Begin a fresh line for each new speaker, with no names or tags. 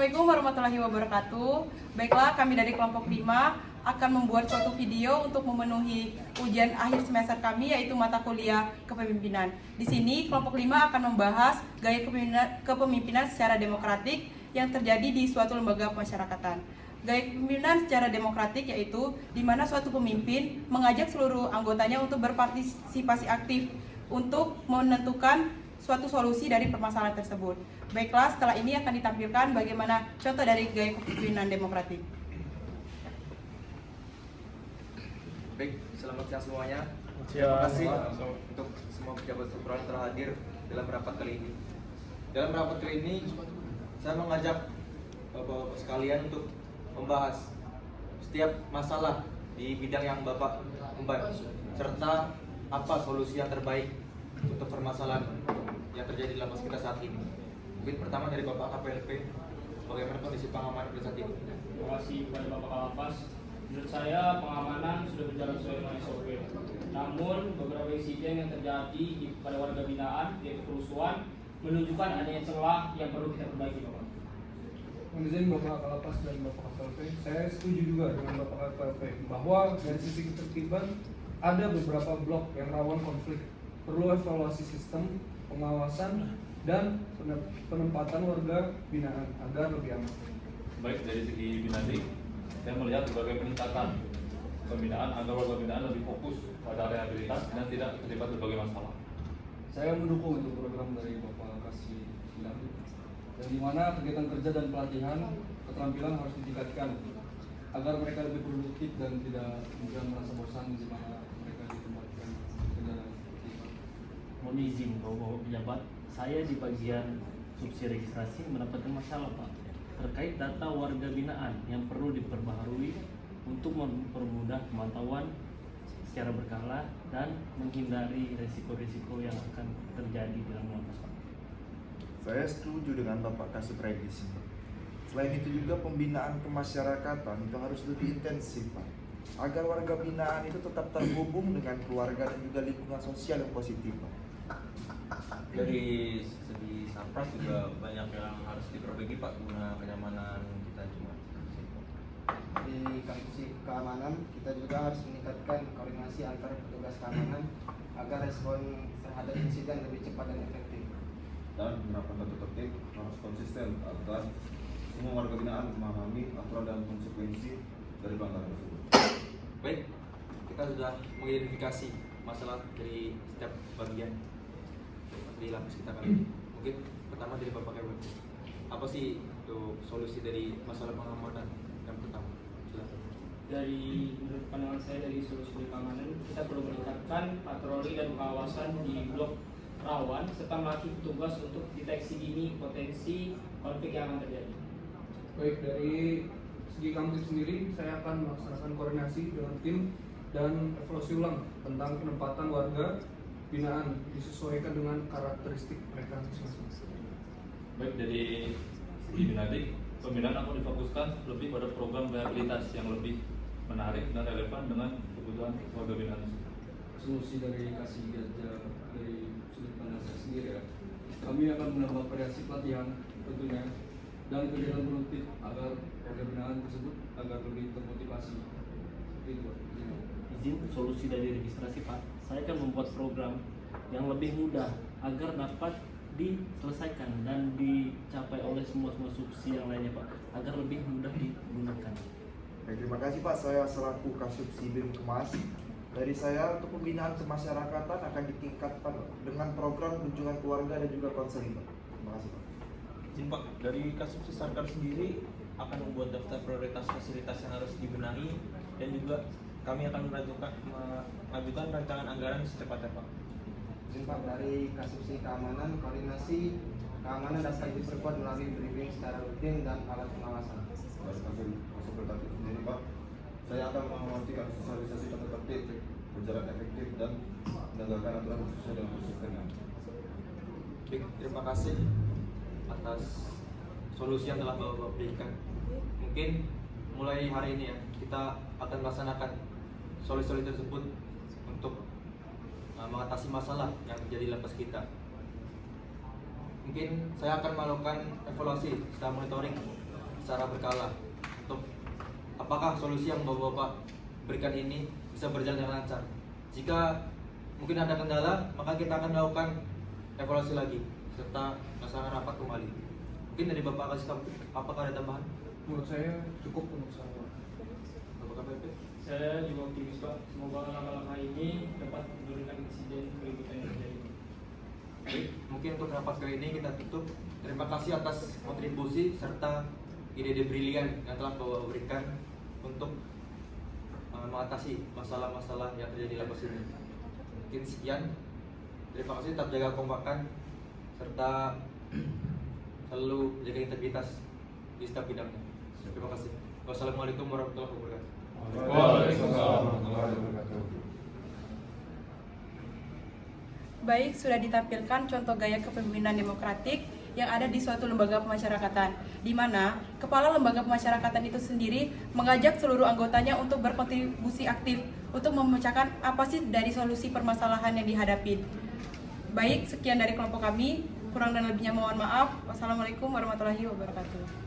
Assalamualaikum warahmatullahi wabarakatuh. Baiklah, kami dari kelompok 5 akan membuat suatu video untuk memenuhi ujian akhir semester kami, yaitu mata kuliah kepemimpinan. Di sini kelompok 5 akan membahas gaya kepemimpinan secara demokratik yang terjadi di suatu lembaga pemasyarakatan. Gaya kepemimpinan secara demokratik yaitu di mana suatu pemimpin mengajak seluruh anggotanya untuk berpartisipasi aktif untuk menentukan suatu solusi dari permasalahan tersebut. Baiklah, setelah ini akan ditampilkan bagaimana contoh dari gaya kepemimpinan demokratik.
Baik, selamat siang semuanya. Terima kasih untuk semua pejabat struktural yang telah hadir dalam rapat kali ini. Dalam rapat kali ini, saya mengajak Bapak-Bapak sekalian untuk membahas setiap masalah di bidang yang Bapak emban, serta apa solusi yang terbaik untuk permasalahan yang terjadi di lapas kita saat ini. Mungkin pertama dari Bapak KPLP, bagaimana kondisi pengamanan pada saat ini?
Terima kasih kepada Bapak Kalapas. Menurut saya pengamanan sudah berjalan sesuai dengan SOP. Namun beberapa insiden yang terjadi pada warga binaan, yaitu kerusuhan, menunjukkan adanya celah yang perlu kita perbaiki, Bapak.
Mohon izin Bapak Kalapas dan Bapak KPLP, saya setuju juga dengan Bapak KPLP bahwa dari sisi ketertiban ada beberapa blok yang rawan konflik. Perlu evaluasi sistem, pengawasan, dan penempatan warga binaan agar lebih aman.
Baik, dari segi Binadik, saya melihat berbagai peningkatan pembinaan agar warga binaan lebih fokus pada rehabilitas dan tidak terlibat berbagai masalah.
Saya mendukung untuk program dari Bapak Kasih Bilang, dan di mana kegiatan kerja dan pelatihan keterampilan harus ditingkatkan agar mereka lebih produktif dan tidak kemudian merasa bosan di mana mereka ditempatkan kendaraan.
Mohon izin Bapak pejabat, saya di bagian subsidi registrasi mendapatkan masalah Pak terkait data warga binaan yang perlu diperbaharui untuk mempermudah pemantauan secara berkala dan menghindari resiko-resiko yang akan terjadi dalam lapas Pak.
Saya setuju dengan Bapak Kasih Regis. Selain itu juga pembinaan kemasyarakatan itu harus lebih intensif Pak, agar warga binaan itu tetap terhubung dengan keluarga dan juga lingkungan sosial yang positif Pak.
Dari segi sampras juga banyak yang harus diperbaiki Pak guna kenyamanan kita semua.
Di kampus keamanan kita juga harus meningkatkan koordinasi antar petugas keamanan agar respon terhadap insiden lebih cepat dan efektif.
Dan menerapkan tata tertib harus konsisten agar semua warga binaan memahami aturan dan konsekuensi dari pelanggaran tersebut.
Baik, kita sudah mengidentifikasi masalah dari setiap bagian di lapas kita kali ini. Mungkin pertama dari Bapak KPLP, apa sih untuk solusi dari masalah pengamanan yang pertama? Silakan.
Dari menurut pandangan saya dari solusi keamanan, kita perlu meningkatkan patroli dan pengawasan di blok rawan serta melatih petugas untuk deteksi dini potensi konflik yang akan terjadi.
Baik, dari segi kampus sendiri, saya akan melaksanakan koordinasi dengan tim dan evaluasi ulang tentang penempatan warga binaan disesuaikan dengan karakteristik mereka masing-masing.
Baik, dari segi Binadik, pembinaan akan difokuskan lebih pada program rehabilitas yang lebih menarik dan relevan dengan kebutuhan warga binaan.
Solusi dari Kasih Gajah dari sudut pandang saya sendiri ya, kami akan menambah variasi pelatihan tentunya dan kegiatan produktif agar warga binaan tersebut agar lebih termotivasi. Itu
Izin solusi dari registrasi Pak, saya akan membuat program yang lebih mudah agar dapat diselesaikan dan dicapai oleh semua subsidi yang lainnya Pak, agar lebih mudah digunakan.
Baik, terima kasih Pak. Saya selaku Kasubsi BIM Kemas, dari saya untuk pembinaan kemasyarakatan akan ditingkatkan dengan program kunjungan keluarga dan juga konseling Pak. Terima kasih Pak.
Izin Pak, dari Kasubsi Sarkar sendiri akan membuat daftar prioritas fasilitas yang harus dibenahi dan juga kami akan mengajukan rancangan anggaran secepatnya Pak.
Izin Pak, dari Kasubsi keamanan, koordinasi keamanan dapat diperkuat melalui briefing secara rutin dan alat pengawasan.
Dari konsultatif sendiri Pak, saya akan memastikan sosialisasi tata tertib berjalan efektif dan menegakkan aturan sesuai dengan konsistennya.
Baik, terima kasih atas solusi yang telah Bapak berikan. Mungkin mulai hari ini ya, kita akan melaksanakan solusi-solusi tersebut untuk mengatasi masalah yang terjadi di lapas kita. Mungkin saya akan melakukan evaluasi setelah monitoring secara berkala untuk apakah solusi yang Bapak-Bapak berikan ini bisa berjalan dengan lancar. Jika mungkin ada kendala, maka kita akan melakukan evaluasi lagi serta melaksanakan rapat kembali. Mungkin dari Bapak Kasih Kamu, apakah ada tambahan?
Menurut saya cukup untuk saya.
Bapak KPP?
Saya juga optimis Pak, semoga langkah-langkah ini dapat menurunkan insiden keributan yang terjadi.
Baik, mungkin untuk rapat kali ini kita tutup. Terima kasih atas kontribusi serta ide-ide brilian yang telah Bapak berikan untuk mengatasi masalah-masalah yang terjadi di lapas ini. Mungkin sekian. Terima kasih, tetap jaga kompakan serta selalu jaga integritas di setiap bidangnya. Terima kasih. Wassalamualaikum warahmatullahi wabarakatuh.
Waalaikumsalam warahmatullahi wabarakatuh.
Baik, sudah ditampilkan contoh gaya kepemimpinan demokratik yang ada di suatu lembaga pemasyarakatan, di mana kepala lembaga pemasyarakatan itu sendiri mengajak seluruh anggotanya untuk berkontribusi aktif untuk memecahkan apa sih dari solusi permasalahan yang dihadapi. Baik, sekian dari kelompok kami. Kurang dan lebihnya mohon maaf. Wassalamualaikum warahmatullahi wabarakatuh.